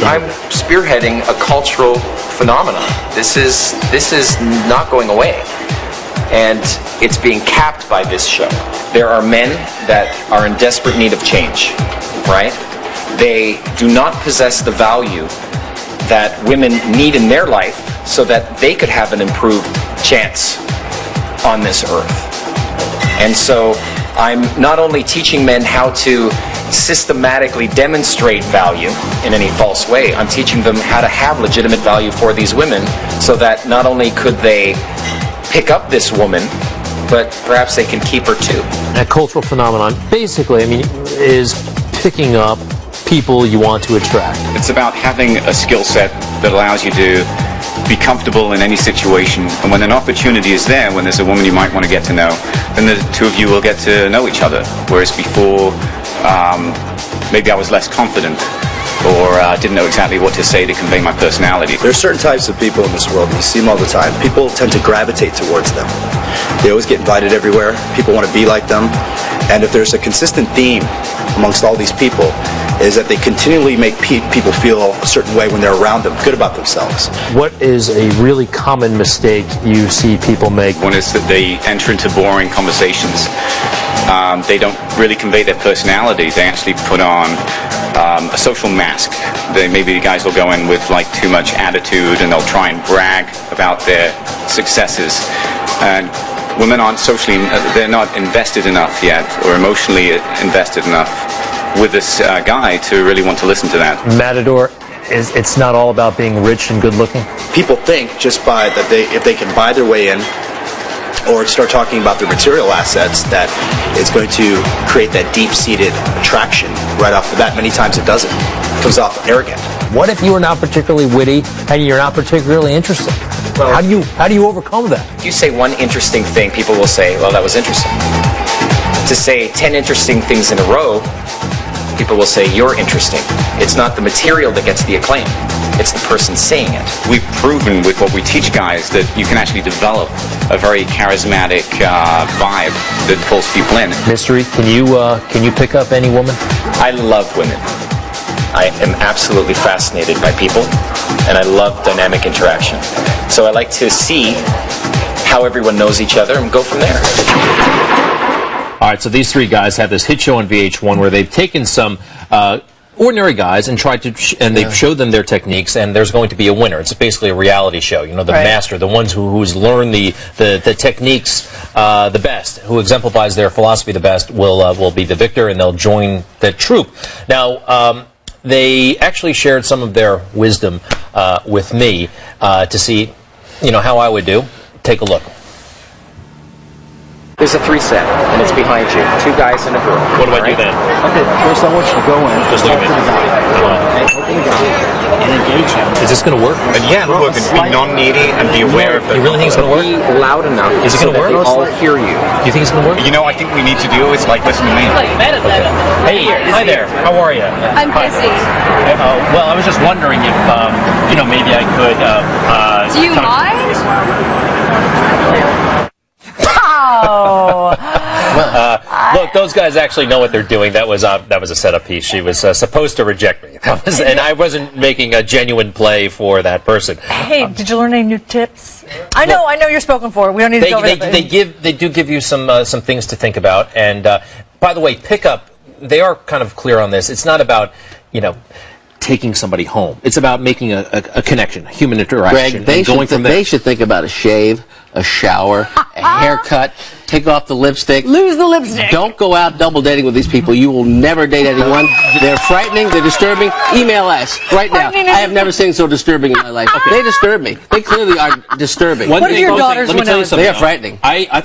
I'm spearheading a cultural phenomenon. This is not going away. And it's being capped by this show. There are men that are in desperate need of change, right? They do not possess the value that women need in their life so that they could have an improved chance on this earth. And so I'm not only teaching men how to systematically demonstrate value in any false way, I'm teaching them how to have legitimate value for these women so that not only could they pick up this woman, but perhaps they can keep her too. That cultural phenomenon, basically, I mean, is picking up people you want to attract. It's about having a skill set that allows you to be comfortable in any situation, and when an opportunity is there, when there's a woman you might want to get to know, then the two of you will get to know each other, whereas before maybe I was less confident or didn't know exactly what to say to convey my personality. There are certain types of people in this world, and you see them all the time. People tend to gravitate towards them. They always get invited everywhere. People want to be like them. And if there's a consistent theme amongst all these people, is that they continually make people feel a certain way when they're around them, good about themselves. What is a really common mistake you see people make? One is that they enter into boring conversations. They don't really convey their personality. They actually put on a social mask. Maybe the guys will go in with like too much attitude, and they'll try and brag about their successes. And women aren't they're not invested enough yet, or emotionally invested enough with this guy to really want to listen to that. Matador, it's not all about being rich and good looking? People think just by that if they can buy their way in, or start talking about their material assets, that it's going to create that deep-seated attraction right off the bat. Many times it doesn't. It comes off arrogant. What if you are not particularly witty and you're not particularly interesting? Well, how do you overcome that? If you say one interesting thing, people will say, well, that was interesting. To say 10 interesting things in a row, people will say, you're interesting. It's not the material that gets the acclaim. It's the person saying it. We've proven with what we teach guys that you can actually develop a very charismatic vibe that pulls people in. Mystery, can you pick up any woman? I love women. I am absolutely fascinated by people, and I love dynamic interaction. So I like to see how everyone knows each other and go from there. All right, so these three guys have this hit show on VH1 where they've taken some ordinary guys and tried to, they've showed them their techniques, and there's going to be a winner. It's basically a reality show. You know, the master, the ones who's learned the techniques the best, who exemplifies their philosophy the best, will be the victor, and they'll join the troupe. Now, they actually shared some of their wisdom with me to see, you know, how I would do. Take a look. There's a 3-set, and it's behind you. 2 guys and a girl. What do I do then? Okay, first I want you to go in, Just look talk at to the guy. me. Open the guy and engage him. Is this going to work? Yeah, it'll work. Be non-needy and be aware of it. You really think it's going to work? Be loud enough Is it so gonna that work? they all hear you. Do you think it's going to work? You know, I think we need to do is like listen to me. Hey, hi there. How are you? I'm busy. Well, I was just wondering if, you know, maybe I could. Do you mind? Look, those guys actually know what they're doing. That was a setup piece. She was supposed to reject me, and I wasn't making a genuine play for that person. Hey, did you learn any new tips? I know you're spoken for. We don't need to go over that. They do give you some things to think about. And by the way, pickup, they are kind of clear on this. It's not about, you know, taking somebody home. It's about making a connection, a human interaction. Greg, they should think about a shave, a shower, a haircut, take off the lipstick. Lose the lipstick. Don't go out double dating with these people. You will never date anyone. They're frightening. They're disturbing. Email us right now. I have never seen so disturbing in my life. They disturb me. They clearly are disturbing. What are your daughters Let me tell you something. They are frightening. I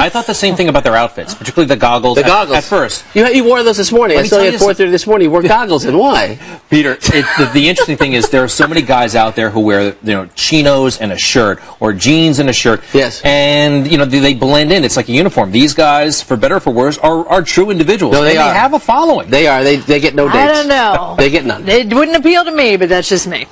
thought the same thing about their outfits, particularly the goggles. The goggles. At first. You wore those this morning. I saw you at 4:30 this morning. You wore goggles, and why? Peter, the interesting thing is there are so many guys out there who wear, you know, chinos and a shirt, or jeans and a shirt. Yes. And, you know, they blend in. It's like a uniform. These guys, for better or for worse, are true individuals. No, they are. They have a following. They are. They get no dates. I don't know. They get none. It wouldn't appeal to me, but that's just me.